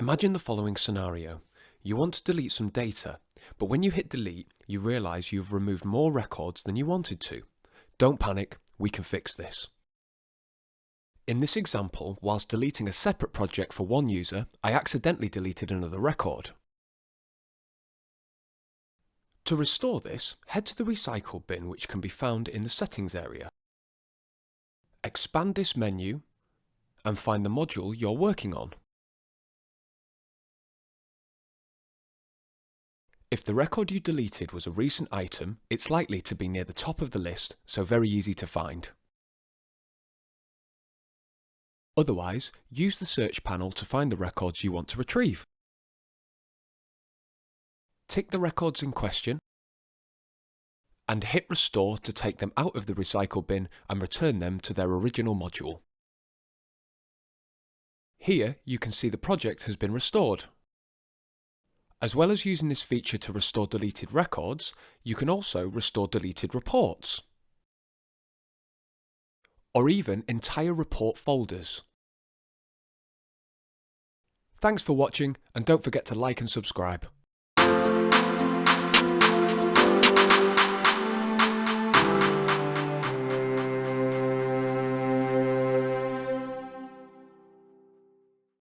Imagine the following scenario. You want to delete some data, but when you hit delete, you realise you've removed more records than you wanted to. Don't panic, we can fix this. In this example, whilst deleting a separate project for one user, I accidentally deleted another record. To restore this, head to the recycle bin, which can be found in the settings area. Expand this menu and find the module you're working on. If the record you deleted was a recent item, it's likely to be near the top of the list, so very easy to find. Otherwise, use the search panel to find the records you want to retrieve. Tick the records in question and hit Restore to take them out of the recycle bin and return them to their original module. Here you can see the project has been restored. As well as using this feature to restore deleted records, you can also restore deleted reports, or even entire report folders. Thanks for watching, and don't forget to like and subscribe.